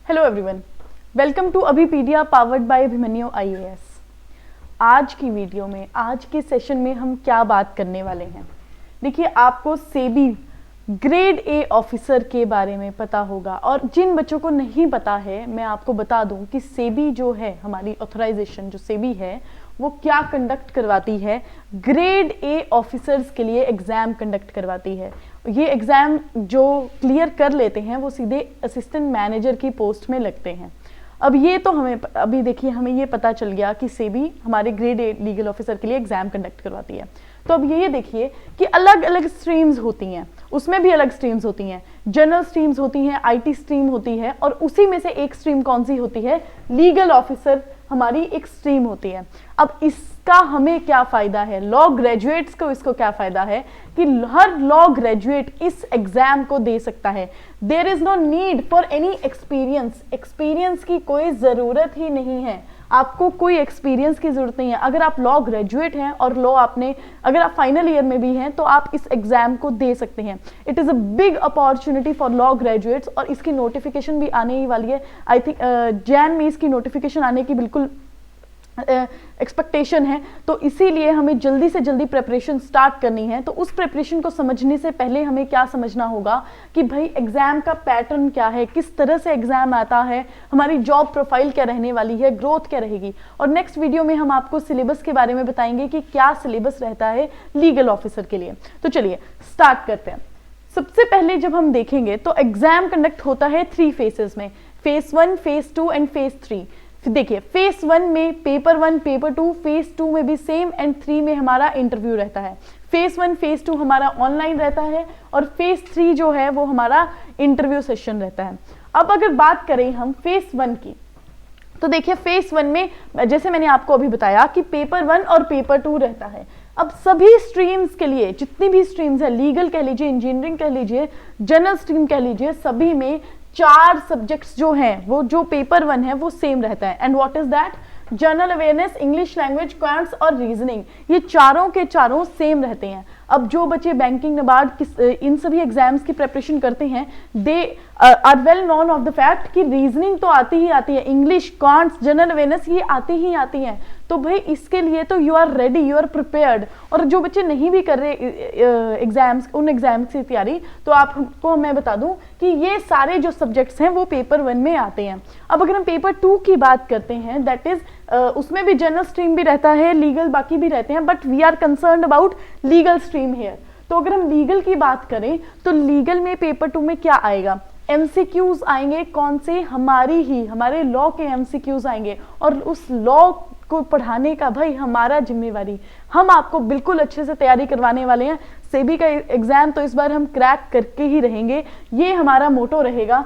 Hello everyone, welcome to Abhipedia powered by Abhimanyu IAS. आज की video में, आज के सेशन में हम क्या बात करने वाले हैं। देखिए, आपको सेबी ग्रेड ए ऑफिसर के बारे में पता होगा, और जिन बच्चों को नहीं पता है मैं आपको बता दूं कि सेबी जो है, हमारी ऑथराइजेशन जो सेबी है वो क्या कंडक्ट करवाती है, ग्रेड ए ऑफिसर्स के लिए एग्जाम कंडक्ट करवाती है। ये एग्जाम जो क्लियर कर लेते हैं वो सीधे असिस्टेंट मैनेजर की पोस्ट में लगते हैं। अब ये तो हमें अभी देखिए, हमें ये पता चल गया कि सेबी हमारे ग्रेड ए लीगल ऑफिसर के लिए एग्जाम कंडक्ट करवाती है। तो अब ये देखिए कि अलग अलग स्ट्रीम्स होती हैं, उसमें भी अलग स्ट्रीम्स होती हैं, जनरल स्ट्रीम्स होती हैं, आईटी स्ट्रीम होती है, और उसी में से एक स्ट्रीम कौन सी होती है, लीगल ऑफिसर हमारी एक स्ट्रीम होती है। अब इसका हमें क्या फायदा है, लॉ ग्रेजुएट्स को इसको क्या फायदा है कि हर लॉ ग्रेजुएट इस एग्जाम को दे सकता है। There is no need for any experience, experience की कोई जरूरत ही नहीं है, आपको कोई एक्सपीरियंस की जरूरत नहीं है। अगर आप लॉ ग्रेजुएट हैं और लॉ आपने, अगर आप फाइनल ईयर में भी हैं तो आप इस एग्जाम को दे सकते हैं। It is a big opportunity for law graduates, और इसकी नोटिफिकेशन भी आने ही वाली है। आई थिंक जैन में इसकी नोटिफिकेशन आने की बिल्कुल एक्सपेक्टेशन है, तो इसीलिए हमें जल्दी से जल्दी प्रिपरेशन स्टार्ट करनी है। तो उस प्रिपरेशन को समझने से पहले हमें क्या समझना होगा कि भाई एग्जाम का पैटर्न क्या है, किस तरह से एग्जाम आता है, हमारी जॉब प्रोफाइल क्या रहने वाली है, ग्रोथ क्या रहेगी। और नेक्स्ट वीडियो में हम आपको सिलेबस के बारे में बताएंगे कि क्या सिलेबस रहता है लीगल ऑफिसर के लिए। तो चलिए स्टार्ट करते हैं। सबसे पहले जब हम देखेंगे तो एग्जाम कंडक्ट होता है 3 फेजेस में, फेज 1, फेज 2 एंड फेज 3। देखिए, फेज 1 में पेपर 1, पेपर 2, फेज 2 में भी सेम, एंड 3 में हमारा इंटरव्यू रहता है। फेज 1, फेज 2 हमारा ऑनलाइन रहता है, और फेज 3 जो है वो हमारा इंटरव्यू सेशन रहता है। अब अगर बात करें हम फेज 1 की, तो देखिए फेज 1 में जैसे मैंने आपको अभी बताया कि पेपर 1 और पेपर 2 रहता है। अब सभी स्ट्रीम्स के लिए, जितनी भी स्ट्रीम्स है, लीगल कह लीजिए, इंजीनियरिंग कह लीजिए, जनरल स्ट्रीम कह लीजिए, सभी में 4 सब्जेक्ट्स जो हैं, वो जो पेपर 1 है वो सेम रहता है। And what is that, general awareness, English language, quants और रीजनिंग, ये चारों के चारों सेम रहते हैं। अब जो बच्चे बैंकिंग, नबार्ड, इन सभी एग्जाम्स की प्रिपरेशन करते हैं, they are well known of the fact कि रीजनिंग तो आती ही आती है, इंग्लिश, क्वांट्स, जनरल अवेयरनेस ये आती ही आती हैं। तो भाई इसके लिए तो you are ready, you are prepared. और जो बच्चे नहीं भी कर रहे एग्जाम्स, उन एग्जाम्स की तैयारी, तो आपको मैं बता दूं कि ये सारे जो सब्जेक्ट्स हैं वो पेपर 1 में आते हैं। अब अगर हम पेपर 2 की बात करते हैं, दैट इज उसमें भी जनरल स्ट्रीम भी रहता है, लीगल बाकी भी रहते हैं, but we are concerned about legal stream here. तो अगर हम लीगल की बात करें तो लीगल में पेपर 2 में क्या आएगा, एमसीक्यूज आएंगे। कौन से, हमारे लॉ के एमसीक्यूज आएंगे, और उस लॉ को पढ़ाने का भाई हमारा जिम्मेवारी, हम आपको बिल्कुल अच्छे से तैयारी करवाने वाले हैं। सेबी का एग्जाम तो इस बार हम क्रैक करके ही रहेंगे, ये हमारा मोटो रहेगा।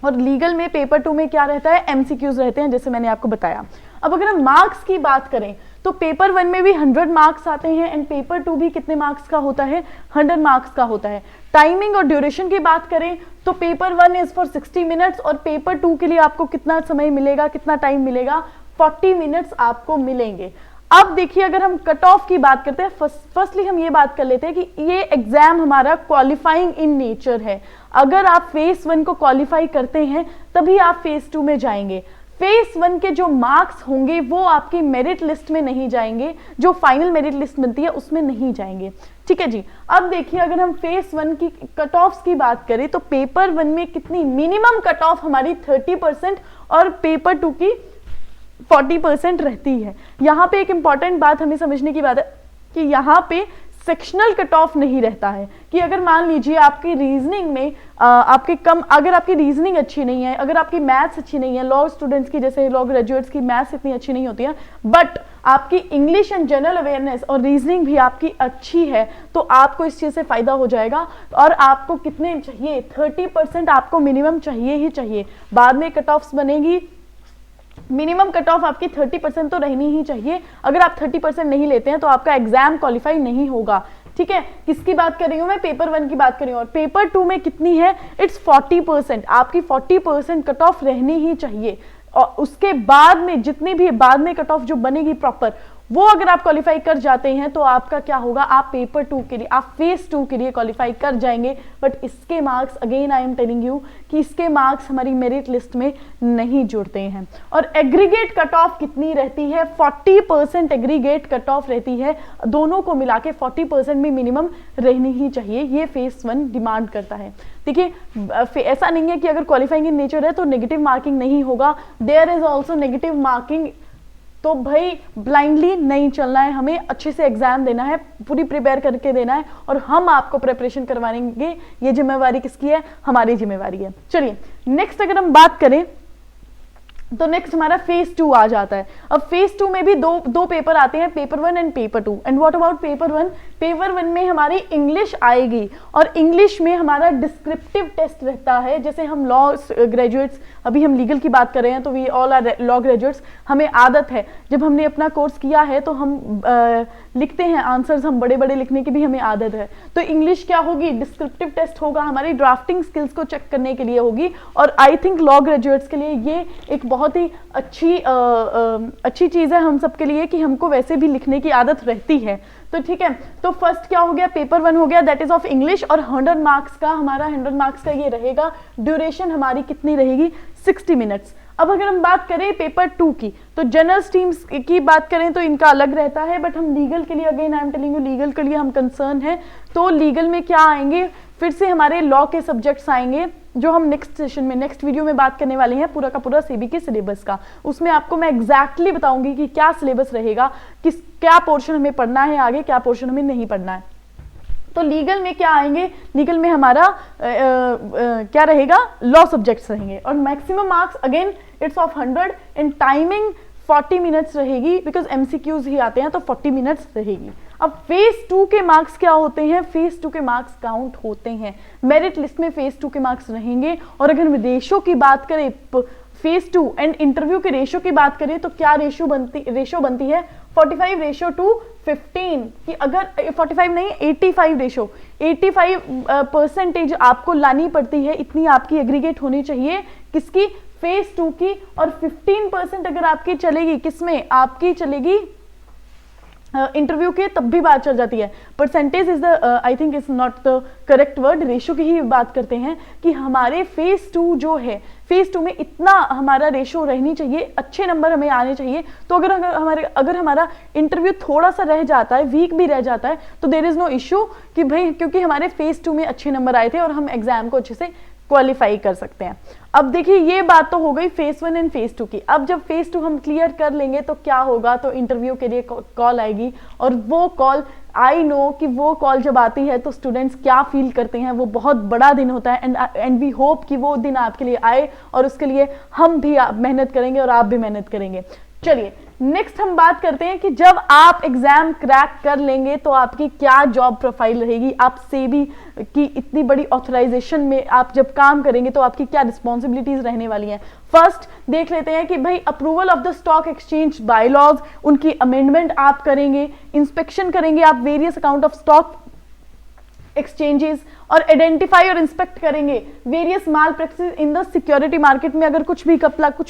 और लीगल में पेपर 2 में क्या रहता है, एमसीक्यूज रहते हैं, जैसे मैंने आपको बताया। अब अगर हम मार्क्स की बात करें तो पेपर 1 में भी 100 मार्क्स आते हैं, एंड पेपर 2 भी कितने मार्क्स का होता है, 100 मार्क्स का होता है। टाइमिंग और ड्यूरेशन की बात करें तो पेपर 1 इज फॉर 60 मिनट्स, और पेपर 2 के लिए आपको कितना समय मिलेगा, कितना टाइम मिलेगा, 40 मिनट्स आपको मिलेंगे। अब देखिए, अगर हम कट ऑफ की बात करते हैं, फर्स्टली हम ये बात कर लेते हैं कि ये एग्जाम हमारा क्वालिफाइंग इन नेचर है। अगर आप फेज 1 को क्वालिफाई करते हैं तभी आप फेज 2 में जाएंगे। फेज 1 के जो मार्क्स होंगे वो आपकी मेरिट लिस्ट में नहीं जाएंगे, जो फाइनल मेरिट लिस्ट बनती है उसमें नहीं जाएंगे। ठीक है जी। अब देखिए, अगर हम फेज 1 की कट ऑफ्स की बात करें तो पेपर 1 में कितनी मिनिमम कट ऑफ हमारी 30% और पेपर 2 की 40% रहती है। यहाँ पे एक इंपॉर्टेंट बात हमें समझने की बात है कि यहाँ पे सेक्शनल कट ऑफ नहीं रहता है, कि अगर मान लीजिए आपकी रीजनिंग में आपके कम, अगर आपकी रीजनिंग अच्छी नहीं है, अगर आपकी मैथ्स अच्छी नहीं है, लॉ स्टूडेंट्स की, जैसे लॉ ग्रेजुएट्स की मैथ्स इतनी अच्छी नहीं होती है, बट आपकी इंग्लिश एंड जनरल अवेयरनेस और रीजनिंग भी आपकी अच्छी है, तो आपको इस चीज़ से फायदा हो जाएगा। और आपको कितने चाहिए, 30% आपको मिनिमम चाहिए ही चाहिए। बाद में कट ऑफ्स बनेगी, मिनिमम कट ऑफ आपकी 30% तो रहनी ही चाहिए। अगर आप 30% नहीं लेते हैं तो आपका एग्जाम क्वालिफाई नहीं होगा। ठीक है, किसकी बात कर रही हूं मैं, पेपर 1 की बात कर रही हूं। और पेपर 2 में कितनी है, इट्स 40%, आपकी 40% कट ऑफ रहनी ही चाहिए। और उसके बाद में जितनी भी बाद में कट ऑफ जो बनेगी प्रॉपर, वो अगर आप क्वालिफाई कर जाते हैं तो आपका क्या होगा, आप पेपर 2 के लिए, आप फेज 2 के लिए क्वालिफाई कर जाएंगे। बट इसके marks, again I am telling you कि इसके मार्क्स हमारी मेरिट लिस्ट में नहीं जुड़ते हैं। और एग्रीगेट कट ऑफ कितनी रहती है, 40% एग्रीगेट कट ऑफ रहती है, दोनों को मिला के 40% भी मिनिमम रहनी ही चाहिए, ये फेज 1 डिमांड करता है। देखिए ऐसा नहीं है कि अगर क्वालिफाइंग इन नेचर है तो नेगेटिव मार्किंग नहीं होगा, there is also negative marking. तो भाई ब्लाइंडली नहीं चलना है, हमें अच्छे से एग्जाम देना है, पूरी प्रिपेयर करके देना है, और हम आपको प्रिपरेशन करवाएंगे। ये जिम्मेवारी किसकी है, हमारी जिम्मेवारी है। चलिए नेक्स्ट अगर हम बात करें तो नेक्स्ट हमारा फेज 2 आ जाता है। अब फेज 2 में भी दो पेपर आते हैं, paper 1 and paper 2। And what about paper 1? Paper 1 में हमारी इंग्लिश आएगी, और इंग्लिश में हमारा डिस्क्रिप्टिव टेस्ट रहता है। जैसे हम लॉ ग्रेजुएट्स, अभी हम लीगल की बात कर रहे हैं, तो we all are law graduates, हमें आदत है, जब हमने अपना कोर्स किया है तो हम लिखते हैं आंसर्स, हम बड़े बड़े लिखने की भी हमें आदत है। तो इंग्लिश क्या होगी, डिस्क्रिप्टिव टेस्ट होगा, हमारी ड्राफ्टिंग स्किल्स को चेक करने के लिए होगी। और आई थिंक लॉ ग्रेजुएट्स के लिए ये एक बहुत ही अच्छी चीज़ है हम सबके लिए कि हमको वैसे भी लिखने की आदत रहती है। तो ठीक है, तो फर्स्ट क्या हो गया, पेपर 1 हो गया, दैट इज ऑफ इंग्लिश। और 100 मार्क्स का हमारा 100 मार्क्स का ये रहेगा। ड्यूरेशन हमारी कितनी रहेगी, 60 मिनट्स। अब अगर हम बात करें पेपर 2 की, तो जनरल स्ट्रीम्स की बात करें तो इनका अलग रहता है, बट हम लीगल के लिए, again I am telling you, legal के लिए हम कंसर्न है। तो लीगल में क्या आएंगे, फिर से हमारे लॉ के सब्जेक्ट्स आएंगे, जो हम नेक्स्ट सेशन में, नेक्स्ट वीडियो में बात करने वाले हैं, पूरा का पूरा सेबी के सिलेबस का। उसमें आपको मैं एग्जैक्टली बताऊंगी कि क्या सिलेबस रहेगा, क्या पोर्शन हमें पढ़ना है आगे, क्या पोर्शन हमें नहीं पढ़ना है। तो लीगल में क्या आएंगे, लीगल में हमारा क्या रहेगा, लॉ सब्जेक्ट्स रहेंगे। और maximum marks again it's of 100 and timing 40 minutes रहेगी, बिकॉज एमसीक्यूज ही आते हैं, तो 40 मिनट्स रहेगी। अब फेज 2 के मार्क्स क्या होते हैं, फेज 2 के मार्क्स काउंट होते हैं, मेरिट लिस्ट में फेज 2 के मार्क्स रहेंगे। और अगर रेशो की बात करें, फेज 2 एंड इंटरव्यू के रेशो की बात करें, तो क्या रेशो बनती है, 45:15 कि अगर 45 नहीं, 85 रेशो, 85% आपको लानी पड़ती है, इतनी आपकी एग्रीगेट होनी चाहिए किसकी, फेज 2 की। और 15% अगर आपकी चलेगी, किसमें आपकी चलेगी, इंटरव्यू के, तब भी बात चल जाती है। Percentage is the, I think is not the correct word, ratio की ही बात करते हैं कि हमारे फेज 2 जो है, फेज 2 में इतना हमारा रेशो रहनी चाहिए, अच्छे नंबर हमें आने चाहिए। तो अगर हमारा इंटरव्यू थोड़ा सा रह जाता है, वीक भी रह जाता है, तो देयर इज नो इश्यू कि भाई, क्योंकि हमारे फेज 2 में अच्छे नंबर आए थे और हम एग्जाम को अच्छे से क्वालिफाई कर सकते हैं। अब देखिए ये बात तो हो गई फेज 1 एंड फेज 2 की। अब जब फेज 2 हम क्लियर कर लेंगे तो क्या होगा, तो इंटरव्यू के लिए कॉल आएगी, और वो कॉल, आई नो कि वो कॉल जब आती है तो स्टूडेंट्स क्या फील करते हैं, वो बहुत बड़ा दिन होता है। एंड वी होप कि वो दिन आपके लिए आए, और उसके लिए हम भी मेहनत करेंगे और आप भी मेहनत करेंगे। चलिए नेक्स्ट हम बात करते हैं कि जब आप एग्जाम क्रैक कर लेंगे तो आपकी क्या जॉब प्रोफाइल रहेगी, आप सेबी की इतनी बड़ी ऑथराइजेशन में आप जब काम करेंगे तो आपकी क्या रिस्पॉन्सिबिलिटीज रहने वाली हैं। फर्स्ट देख लेते हैं कि भाई approval of the stock exchange bylaws, उनकी अमेंडमेंट आप करेंगे, इंस्पेक्शन करेंगे आप various account of stock exchanges, और आइडेंटिफाई और इंस्पेक्ट करेंगे various mall practice in the security market में। अगर कुछ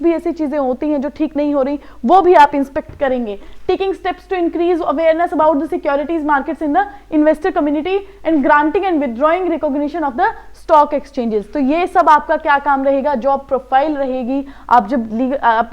भी ऐसी चीजें होती हैं जो ठीक नहीं हो रही, वो भी आप इंस्पेक्ट करेंगे। Taking steps to increase awareness about the securities markets in the investor community and granting and withdrawing recognition of the stock exchanges. तो ये सब आपका क्या काम रहेगा, जॉब प्रोफाइल रहेगी। आप जब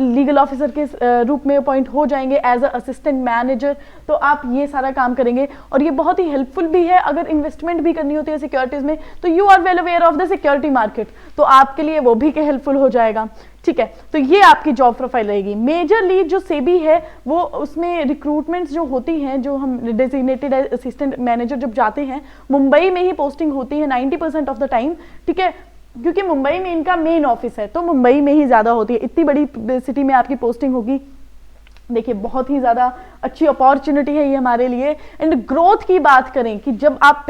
लीगल ऑफिसर के रूप में अपॉइंट हो जाएंगे एज अ असिस्टेंट मैनेजर, तो आप ये सारा काम करेंगे। और ये बहुत ही हेल्पफुल भी है, अगर इन्वेस्टमेंट भी करनी होती है सिक्योरिटीज में, तो you are well aware of the security market, तो आपके लिए वो भी हेल्पफुल हो जाएगा। ठीक है, तो ये आपकी जॉब प्रोफाइल रहेगी। मेजरली जो सेबी है वो, उसमें रिक्रूटमेंट्स जो होती हैं, जो हम डेजिग्नेटेड असिस्टेंट मैनेजर जब जाते हैं, मुंबई में ही पोस्टिंग होती है 90% ऑफ द टाइम। ठीक है, क्योंकि मुंबई में इनका मेन ऑफिस है, तो मुंबई में ही ज्यादा होती है। इतनी बड़ी सिटी में आपकी पोस्टिंग होगी, देखिए बहुत ही ज़्यादा अच्छी अपॉर्चुनिटी है ये हमारे लिए। एंड ग्रोथ की बात करें कि जब आप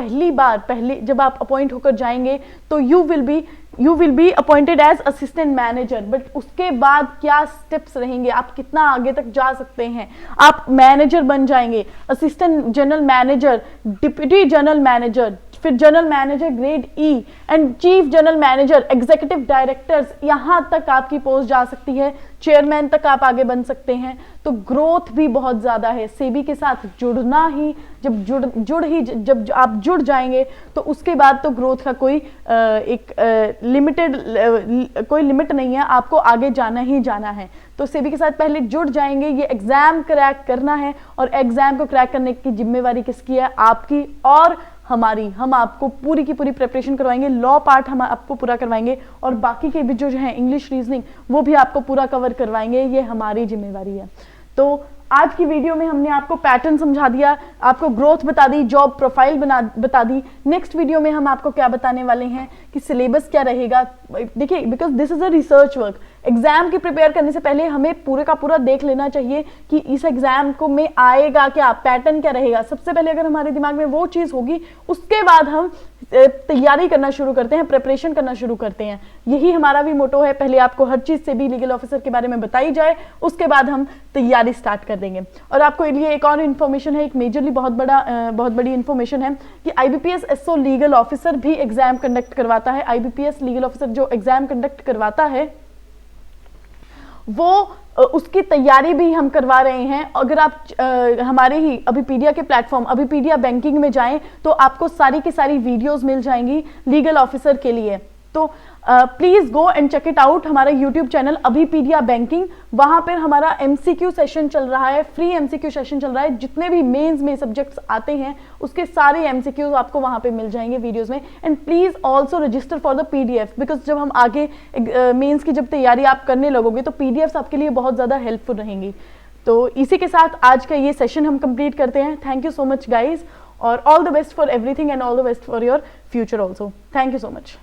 जब आप अपॉइंट होकर जाएंगे तो you will be appointed as assistant manager, but उसके बाद क्या स्टेप्स रहेंगे, आप कितना आगे तक जा सकते हैं, आप मैनेजर बन जाएंगे, assistant general manager, deputy general manager, फिर general manager grade E and chief general manager, executive directors, यहां तक आपकी पोस्ट जा सकती है, चेयरमैन तक आप आगे बन सकते हैं। तो ग्रोथ भी बहुत ज्यादा है। सेबी के साथ जुड़ना ही, जब आप जुड़ जाएंगे तो उसके बाद तो ग्रोथ का कोई कोई लिमिट नहीं है, आपको आगे जाना ही जाना है। तो सेबी के साथ पहले जुड़ जाएंगे, ये एग्जाम क्रैक करना है और एग्जाम को क्रैक करने की जिम्मेवारी किसकी है? आपकी और हमारी। हम आपको पूरी की पूरी प्रिपरेशन करवाएंगे, लॉ पार्ट हम आपको पूरा करवाएंगे और बाकी के भी जो है इंग्लिश, रीजनिंग, वो भी आपको पूरा कवर करवाएंगे। ये हमारी जिम्मेवारी है। तो आज की वीडियो में हमने आपको पैटर्न समझा दिया, आपको ग्रोथ बता दी, जॉब प्रोफाइल बता दी। नेक्स्ट वीडियो में हम आपको क्या बताने वाले हैं कि सिलेबस क्या रहेगा। देखिए, because this is a research work, exam की प्रिपेयर करने से पहले हमें पूरे का पूरा देख लेना चाहिए कि इस एग्जाम को में आएगा क्या, पैटर्न क्या रहेगा। सबसे पहले अगर हमारे दिमाग में वो चीज होगी, उसके बाद हम तैयारी करना शुरू करते हैं, प्रिपरेशन करना शुरू करते हैं। यही हमारा भी मोटो है, पहले आपको हर चीज से भी लीगल ऑफिसर के बारे में बताई जाए, उसके बाद हम तैयारी स्टार्ट कर देंगे। और आपको लिए एक और इन्फॉर्मेशन है, एक मेजरली बहुत बड़ी इन्फॉर्मेशन है कि आईबीपीएस एसओ लीगल ऑफिसर भी एग्जाम कंडक्ट करवाता है। आईबीपीएस लीगल ऑफिसर जो एग्जाम कंडक्ट करवाता है वो उसकी तैयारी भी हम करवा रहे हैं। अगर आप हमारे ही अभिपीडिया के प्लेटफॉर्म अभिपीडिया बैंकिंग में जाएं तो आपको सारी की सारी वीडियोस मिल जाएंगी लीगल ऑफिसर के लिए। तो please go and check it out, हमारा यूट्यूब चैनल अभिपीडिया बैंकिंग। वहां पर हमारा एमसीक्यू सेशन चल रहा है, फ्री एमसीक्यू सेशन चल रहा है। जितने भी मेंस में सब्जेक्ट्स आते हैं उसके सारे एमसीक्यूज आपको वहां पे मिल जाएंगे वीडियोस में। And please also register for the PDF, because जब हम आगे मेंस की जब तैयारी आप करने लगोगे तो पीडीएफ आपके लिए बहुत ज्यादा हेल्पफुल रहेंगी। तो इसी के साथ आज का ये सेशन हम कंप्लीट करते हैं। Thank you so much guys, और all the best for everything and all the best for your future also. Thank you so much.